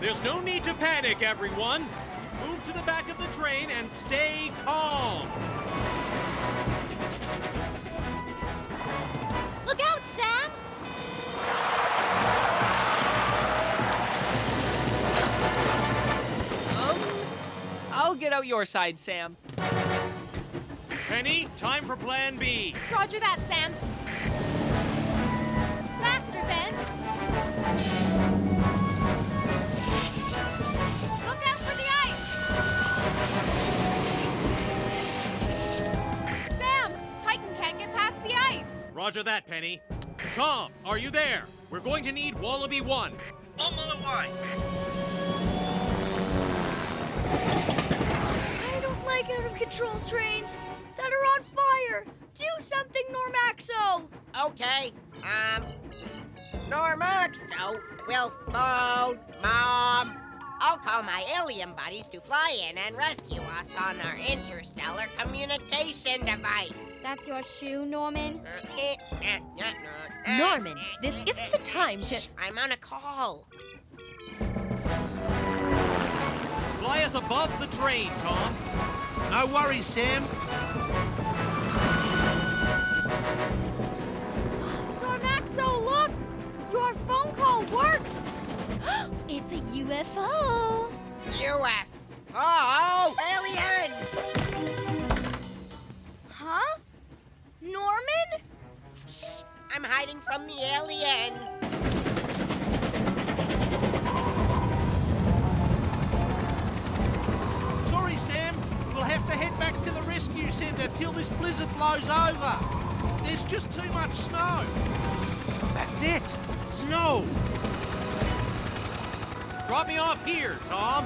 There's no need to panic, everyone. Move to the back of the train and stay calm. Look out, Sam! I'll get out your side, Sam. Penny, time for Plan B. Roger that, Sam. Faster, Ben. Look out for the ice! Sam, Titan can't get past the ice. Roger that, Penny. Tom, are you there? We're going to need Wallaby 1. On the way. I don't like out-of-control trains that are on fire. Do something, Normaxo. Okay, Normaxo will phone Mom. I'll call my alien buddies to fly in and rescue us on our interstellar communication device. That's your shoe, Norman? Norman, this isn't the time to... Shh, I'm on a call. Fly us above the train, Tom. No worries, Sam. Normaxo, look! Your phone call worked! It's a UFO. UFO aliens! Huh? Norman? Shh, I'm hiding from the aliens. Sorry, Sam. We'll have to head back to the rescue centre till this blizzard blows over. There's just too much snow. That's it. Snow. Drop me off here, Tom.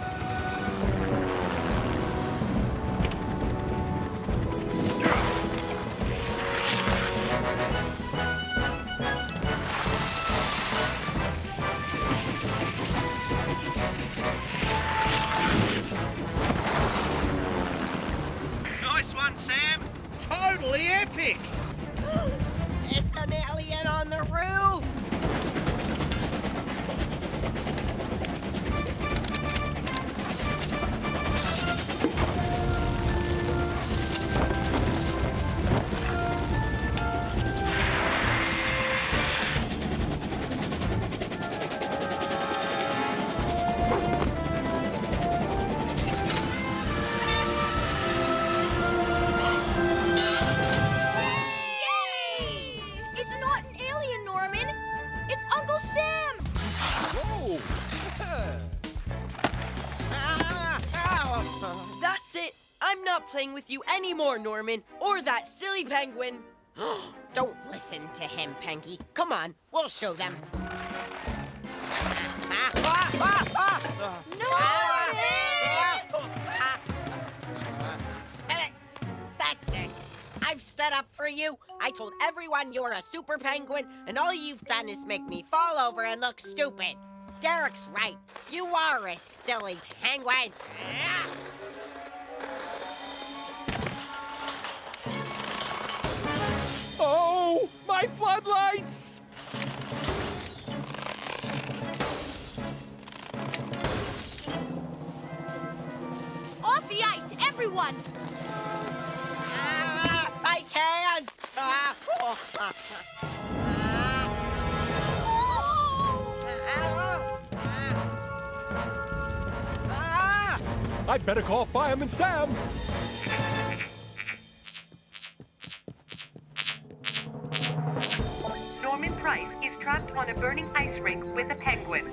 Nice one, Sam. Totally epic. It's an alien on the roof. It's not an alien, Norman. It's Uncle Sam. Whoa. That's it. I'm not playing with you anymore, Norman, or that silly penguin. Don't listen to him, Penky. Come on, we'll show them. That's it. I've stood up for you. I told everyone you're a super penguin, and all you've done is make me fall over and look stupid. Derek's right. You are a silly penguin. Oh, my floodlights! Off the ice, everyone. I can't. I'd better call Fireman Sam. Norman Price is trapped on a burning ice rink with a penguin.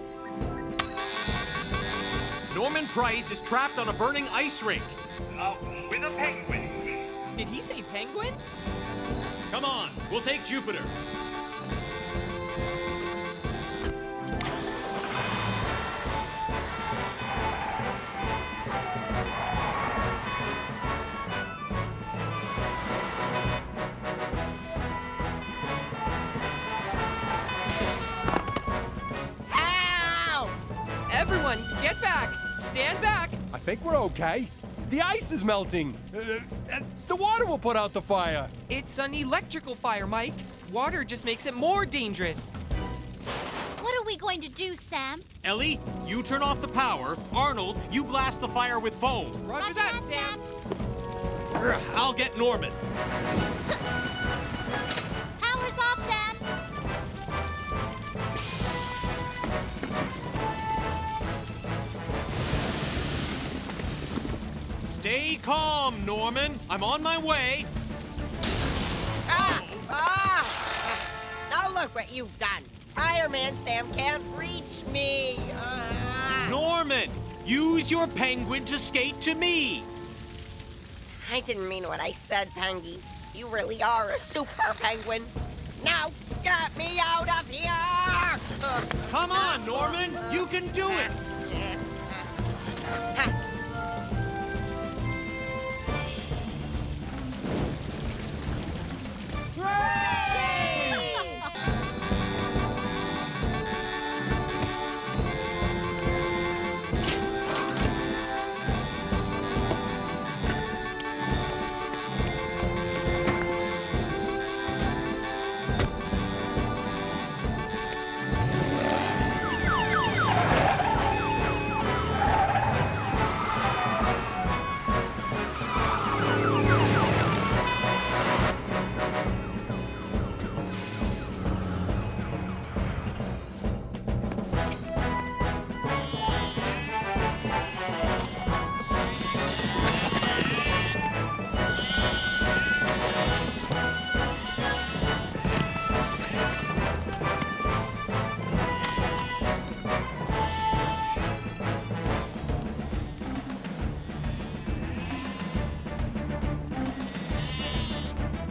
Norman Price is trapped on a burning ice rink. With a penguin. Did he say penguin? Come on, we'll take Jupiter. Ow! Everyone, get back! Stand back! I think we're okay. The ice is melting. The water will put out the fire. It's an electrical fire, Mike. Water just makes it more dangerous. What are we going to do, Sam? Ellie, you turn off the power. Arnold, you blast the fire with foam. Roger that, Sam. I'll get Norman. Power's off, Sam. Stay calm, Norman. I'm on my way. Now look what you've done. Fireman Sam can't reach me. Norman, use your penguin to skate to me. I didn't mean what I said, Pengy. You really are a super penguin. Now, get me out of here! Come on, Norman. You can do it.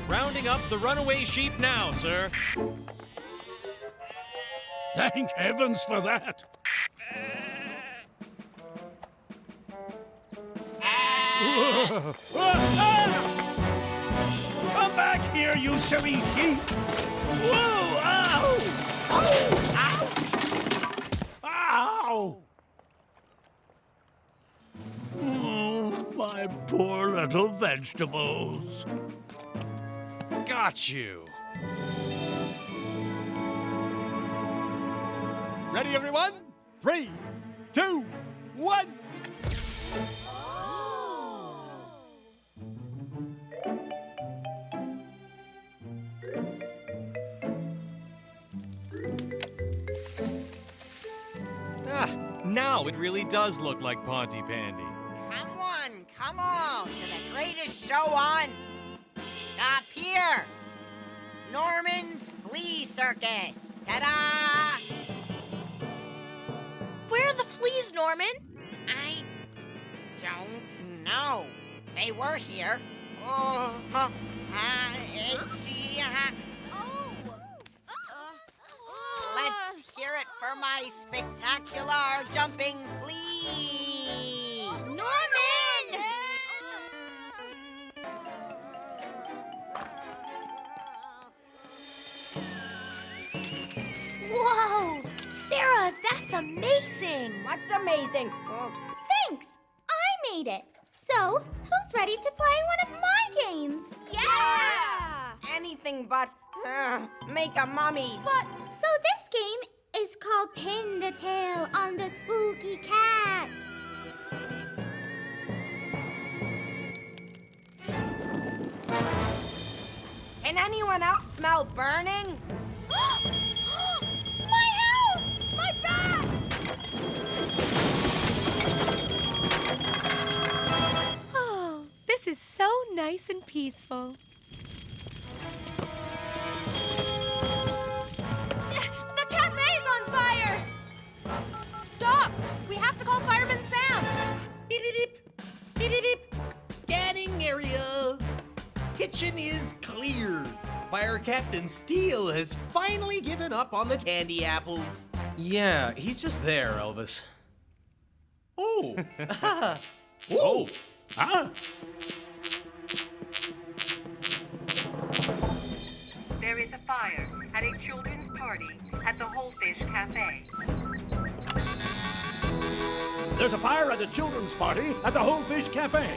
Rounding up the runaway sheep now, sir. Thank heavens for that. Come back here, you silly sheep! Whoa! Ow! Ow! Oh, my poor little vegetables. Got you. Ready, everyone? 3, 2, 1. Now it really does look like Pontypandy. Come on, to the greatest show on. Up here, Norman's Flea Circus. Ta-da! Where are the fleas, Norman? I don't know. They were here. Let's hear it for my spectacular jumping fleas. Norman! Whoa! Sarah, that's amazing! What's amazing? Thanks! I made it. So, who's ready to play one of my games? Yeah! Anything but make a mummy. But, so this game is called Pin the Tail on the Spooky Cat. Can anyone else smell burning? My house! My bag! Oh, this is so nice and peaceful. The cafe's on fire! Stop! We have to call Fireman Sam! Beep, beep, beep. Beep, beep, beep. Scanning area. Kitchen is clear. Fire Captain Steele has finally given up on the candy apples. Yeah, he's just there, Elvis. Oh. Oh. Huh? There is a fire at a children's party at the Whole Fish Cafe. There's a fire at the children's party at the Whole Fish Cafe.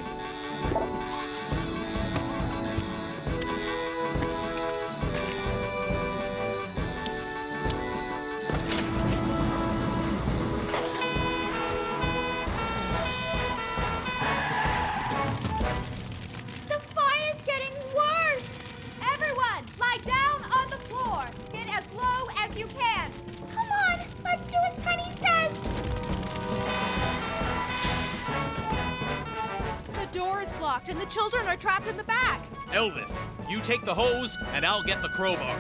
and the children are trapped in the back. Elvis, you take the hose, and I'll get the crowbar.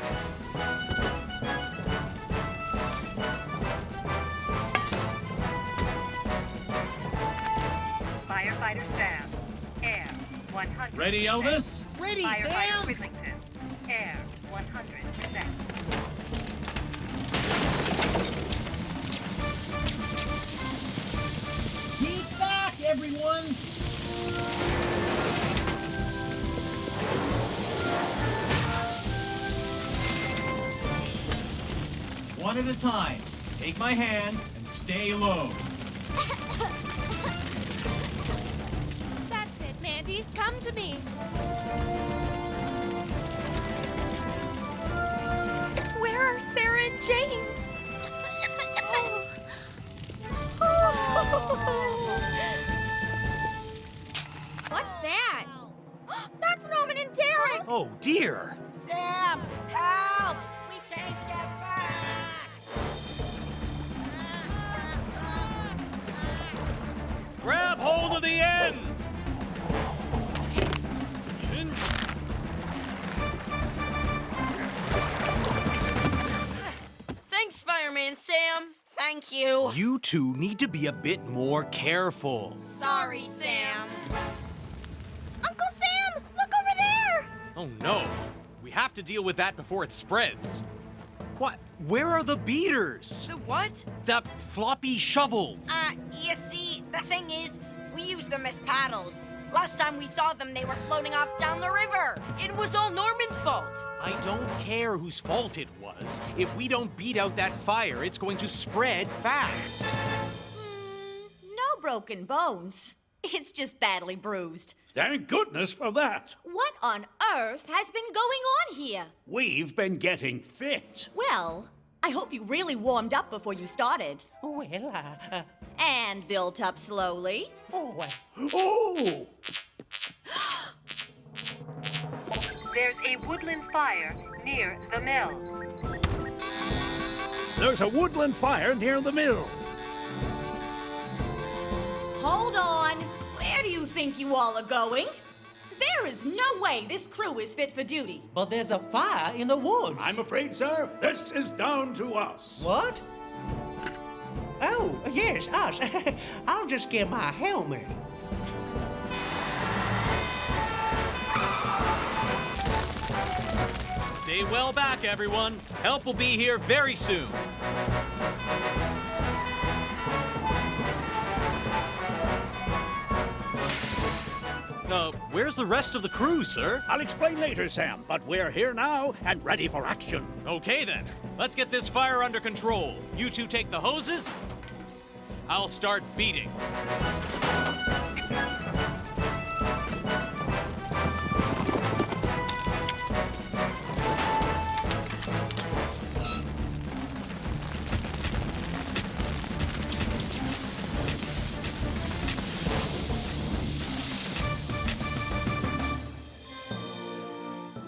Firefighter Sam. Air 100%. Ready, Elvis? Ready, Firefighter Sam! Whittington. Air 100%. Keep back, everyone! One at a time. Take my hand and stay low. That's it, Mandy. Come to me. Where are Sarah and James? What's that? That's Norman and Derek! Oh, dear. Sam, help! We can't get back! Grab hold of the end! Thanks, Fireman Sam. Thank you. You two need to be a bit more careful. Sorry, Sam. Uncle Sam, look over there! Oh, no. We have to deal with that before it spreads. What? Where are the beaters? The what? The floppy shovels. You see, the thing is, we use them as paddles. Last time we saw them, they were floating off down the river. It was all Norman's fault. I don't care whose fault it was. If we don't beat out that fire, it's going to spread fast. No broken bones. It's just badly bruised. Thank goodness for that. What on earth has been going on here? We've been getting fit. Well, I hope you really warmed up before you started. Well, And built up slowly. Oh! There's a woodland fire near the mill. There's a woodland fire near the mill. Hold on. Where do you think you all are going? There is no way this crew is fit for duty. but there's a fire in the woods. I'm afraid, sir, this is down to us. What? Oh, yes, us. I'll just get my helmet. Stay well back, everyone. Help will be here very soon. Where's the rest of the crew, sir? I'll explain later, Sam, but we're here now and ready for action. Okay, then. Let's get this fire under control. You two take the hoses. I'll start beating.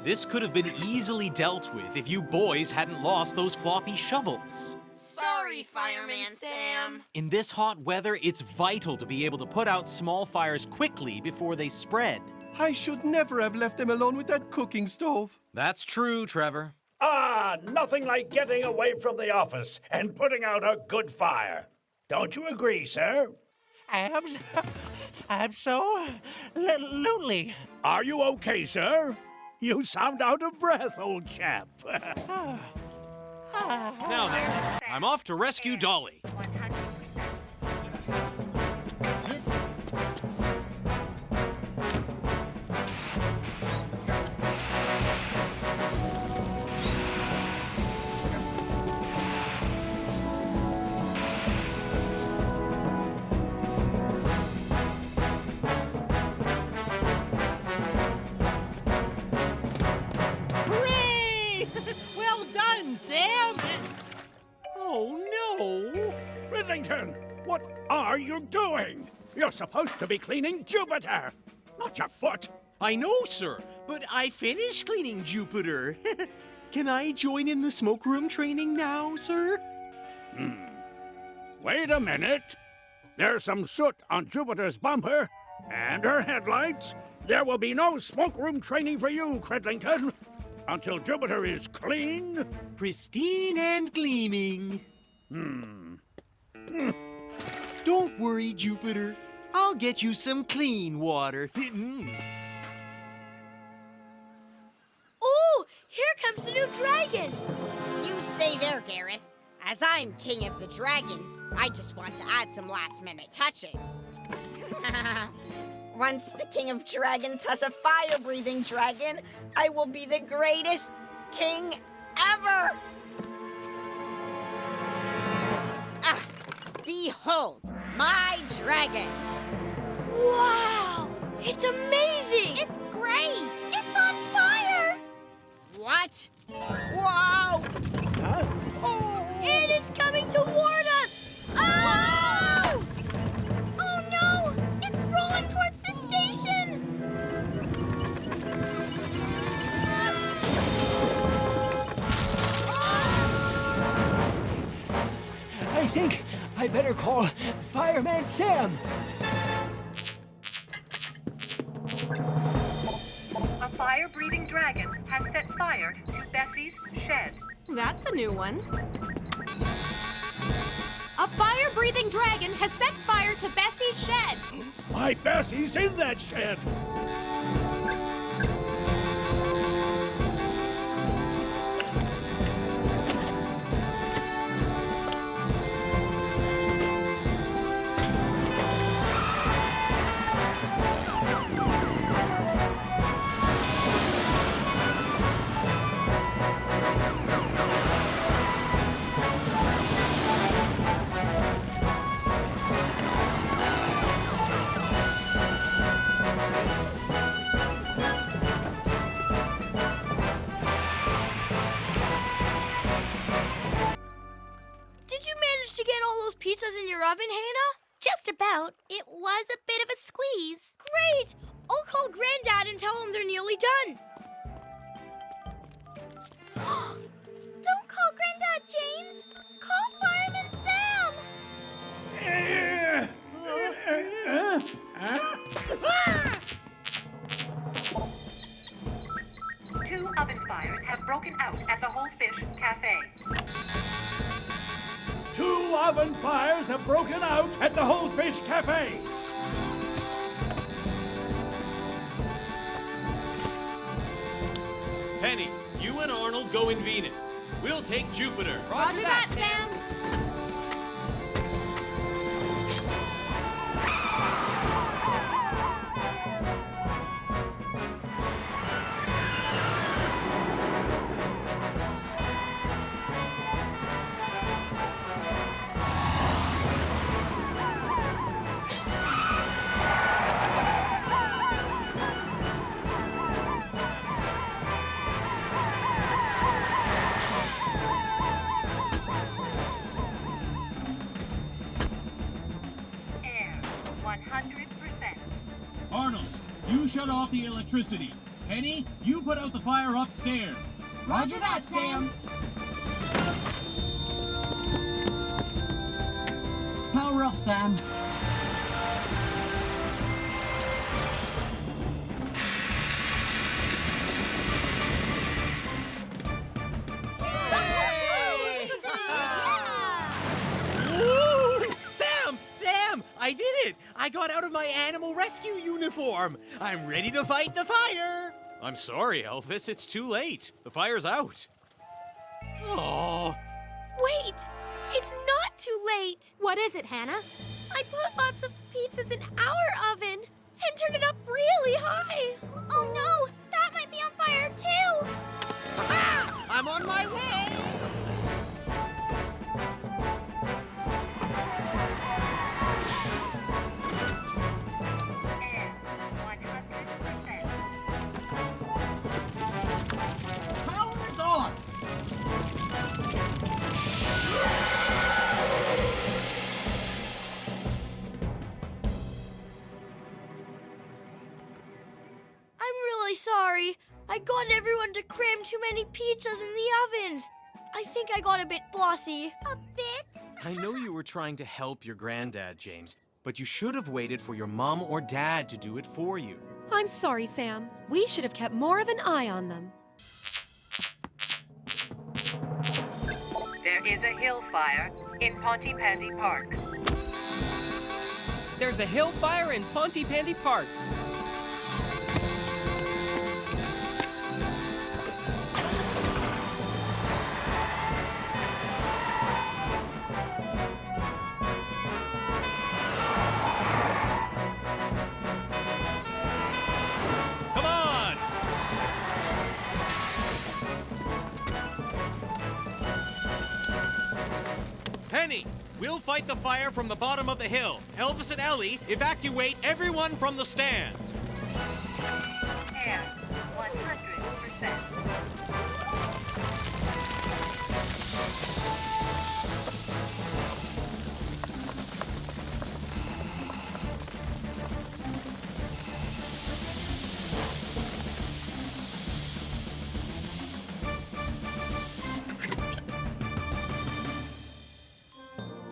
This could have been easily dealt with if you boys hadn't lost those floppy shovels. Sorry, Fireman Sam. In this hot weather, it's vital to be able to put out small fires quickly before they spread. I should never have left them alone with that cooking stove. That's true, Trevor. Ah, nothing like getting away from the office and putting out a good fire. Don't you agree, sir? Absolutely. Are you okay, sir? You sound out of breath, old chap. Now then, I'm off to rescue Dolly. 100%. Hooray! Well done, Sam! Oh, no! Riddington, what are you doing? You're supposed to be cleaning Jupiter, not your foot. I know, sir, but I finished cleaning Jupiter. Can I join in the smoke room training now, sir? Wait a minute. There's some soot on Jupiter's bumper and her headlights There will be no smoke room training for you, Credlington, until Jupiter is clean, Pristine and gleaming. Don't worry, Jupiter. I'll get you some clean water. Ooh, here comes the new dragon. You stay there, Gareth. As I'm king of the dragons, I just want to add some last-minute touches. Once the king of dragons has a fire-breathing dragon, I will be the greatest king ever! Behold, my dragon! Wow, it's amazing. It's great! It's on fire! What? Whoa! Huh? And it's coming toward us. Oh! Oh no! It's rolling towards the station! I think I better call Fireman Sam. A fire-breathing dragon has set fire to Bessie's shed. That's a new one. A fire-breathing dragon has set fire to Bessie's shed. My Bessie's in that shed. Did you manage to get all those pizzas in your oven, Hannah? Just about. It was a bit of a squeeze. Great! I'll call Granddad and tell him they're nearly done. Don't call Granddad James. Call Fireman Sam. Two oven fires have broken out at the Whole Fish Cafe. 2 oven fires have broken out at the Whole Fish Cafe. Penny, you and Arnold go in Venus. We'll take Jupiter. Roger that, Sam. Air, 100%. Arnold, you shut off the electricity. Penny, you put out the fire upstairs. Roger that, Sam. Power off, Sam. Sam! I did it! I got out of my animal rescue uniform. I'm ready to fight the fire. I'm sorry, Elvis. It's too late. The fire's out. Oh. Wait! It's not too late! What is it, Hannah? I put lots of pizzas in our oven and turned it up really high. Oh no! That might be on fire too! Ah! I'm on my way! Air, 100%. Power's on! I'm really sorry. I got everyone to cram too many pizzas in the ovens. I think I got a bit bossy. A bit? I know you were trying to help your granddad, James, but you should have waited for your mom or dad to do it for you. I'm sorry, Sam. We should have kept more of an eye on them. There is a hill fire in Pontypandy Park. There's a hill fire in Pontypandy Park. Come on! Penny, we'll fight the fire from the bottom of the hill. Elvis and Ellie, evacuate everyone from the stand. Air, 100%.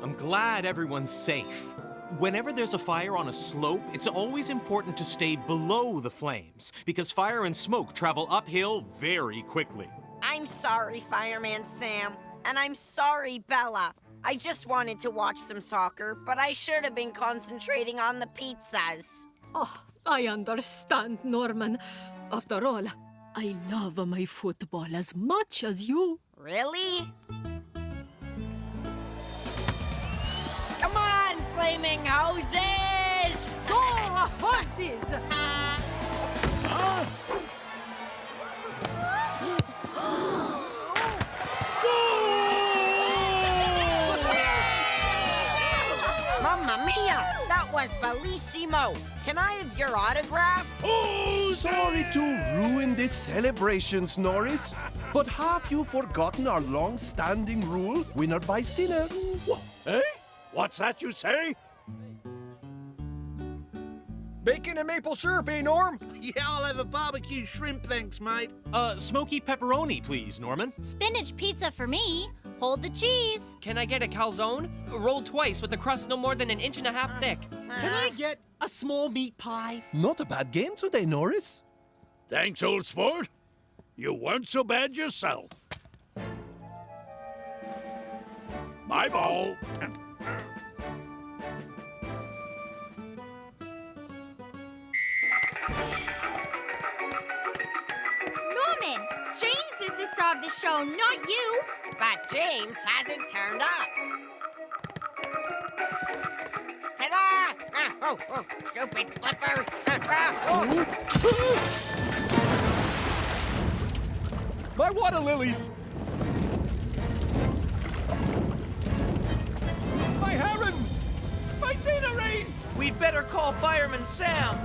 I'm glad everyone's safe. Whenever there's a fire on a slope, it's always important to stay below the flames, because fire and smoke travel uphill very quickly. I'm sorry, Fireman Sam. And I'm sorry, Bella. I just wanted to watch some soccer, but I should have been concentrating on the pizzas. Oh, I understand, Norman. After all, I love my football as much as you. Really? Come on, flaming hoses! Go, horses! Mamma mia! That was bellissimo! Can I have your autograph? Sorry to ruin this celebrations, Norris, but have you forgotten our long-standing rule? Winner buys dinner. Eh? What's that you say? Bacon and maple syrup, eh, Norm? Yeah, I'll have a barbecue shrimp, thanks, mate. Smoky pepperoni, please, Norman. Spinach pizza for me. Hold the cheese. Can I get a calzone? Rolled twice with the crust no more than 1.5 inches thick. Can I get a small meat pie? Not a bad game today, Norris. Thanks, old sport. You weren't so bad yourself. My ball. Norman, James is the star of the show, not you. But James hasn't turned up. Ta-da! Oh, stupid flippers! My water lilies! My heron! My scenery! We'd better call Fireman Sam.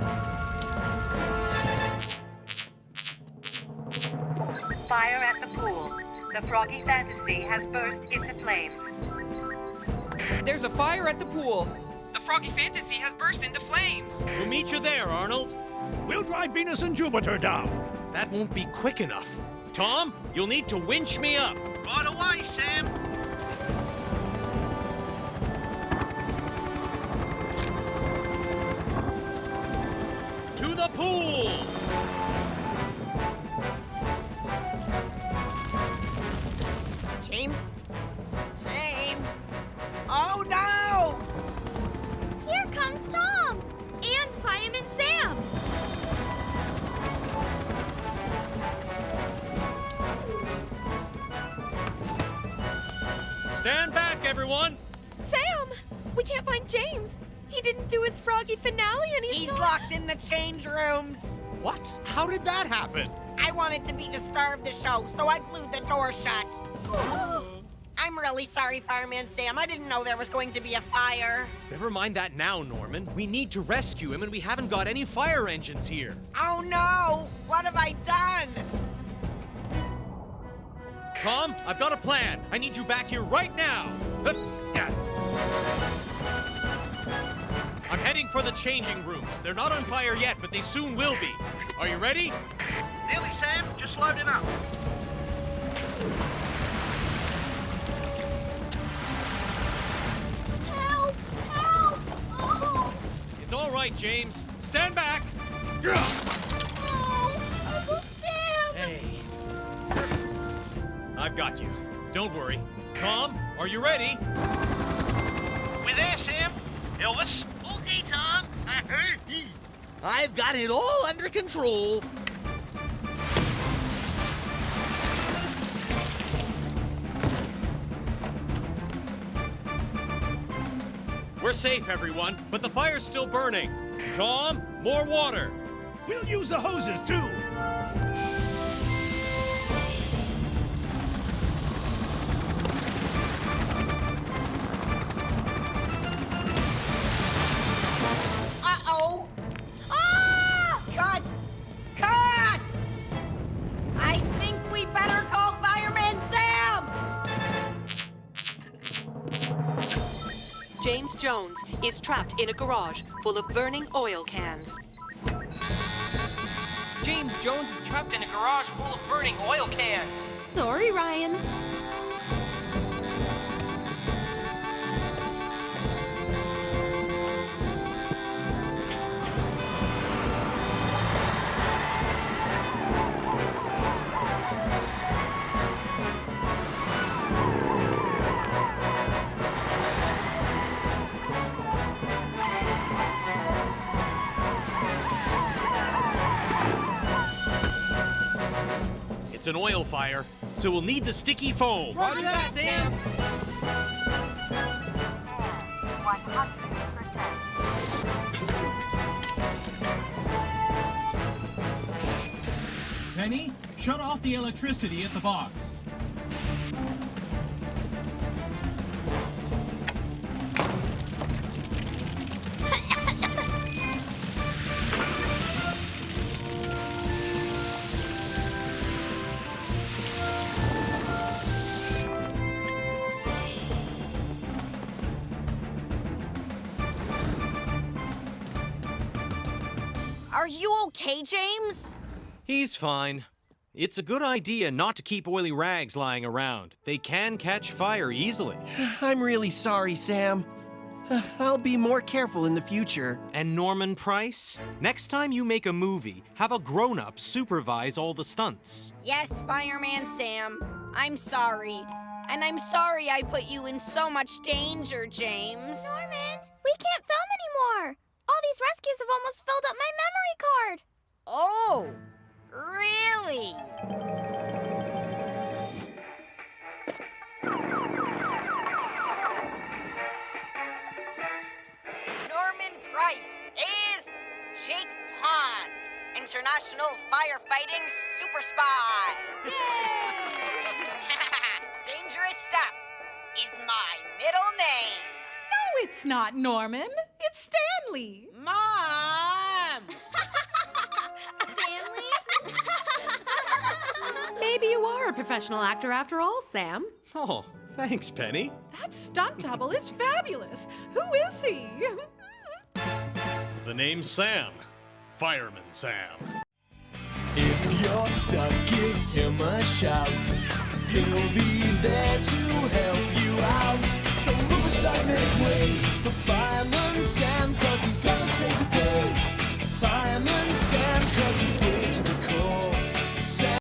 Fire at the pool. The Froggy Fantasy has burst into flames. There's a fire at the pool. The Froggy Fantasy has burst into flames. We'll meet you there, Arnold. We'll drive Venus and Jupiter down. That won't be quick enough. Tom, you'll need to winch me up. Right away, Sam. To the pool! James? James? Oh no! Here comes Tom. And Fireman Sam. Stand back, everyone! Sam! We can't find James. He didn't do his Froggy finale and He's not... locked in the change rooms. What? How did that happen? I wanted to be the star of the show, so I blew the door shut. I'm really sorry, Fireman Sam. I didn't know there was going to be a fire. Never mind that now, Norman. We need to rescue him, and we haven't got any fire engines here. Oh no! What have I done? Tom, I've got a plan. I need you back here right now. Yeah. I'm heading for the changing rooms. They're not on fire yet, but they soon will be. Are you ready? Nearly, Sam. Just loading up. Help! Help! Oh! It's all right, James. Stand back. Uncle Sam! Hey. I've got you. Don't worry. Tom, are you ready? We there, Sam? Elvis? Okay, Tom. I've got it all under control. We're safe, everyone, but the fire's still burning. Tom, more water. We'll use the hoses, too. Uh-oh! Ah! Cut! Cut! I think we better call Fireman Sam! James Jones is trapped in a garage full of burning oil cans. James Jones is trapped in a garage full of burning oil cans. Sorry, Ryan. It's an oil fire, so we'll need the sticky foam. Roger that, Sam. 100%. Penny, shut off the electricity at the box. Are you okay, James? He's fine. It's a good idea not to keep oily rags lying around. They can catch fire easily. I'm really sorry, Sam. I'll be more careful in the future. And Norman Price, next time you make a movie, have a grown-up supervise all the stunts. Yes, Fireman Sam. I'm sorry. And I'm sorry I put you in so much danger, James. Norman, we can't film anymore. All these rescues have almost filled up my memory card. Oh, really? Norman Price is Jake Pond, international firefighting super spy. Dangerous stuff is my middle name. No, it's not, Norman. It's Stanley. Mom! Stanley? Maybe you are a professional actor after all, Sam. Oh, thanks, Penny. That stunt double is fabulous. Who is he? The name's Sam. Fireman Sam. If you're stuck, give him a shout. He'll be there to help you out. So move aside, make way for Fireman Sam.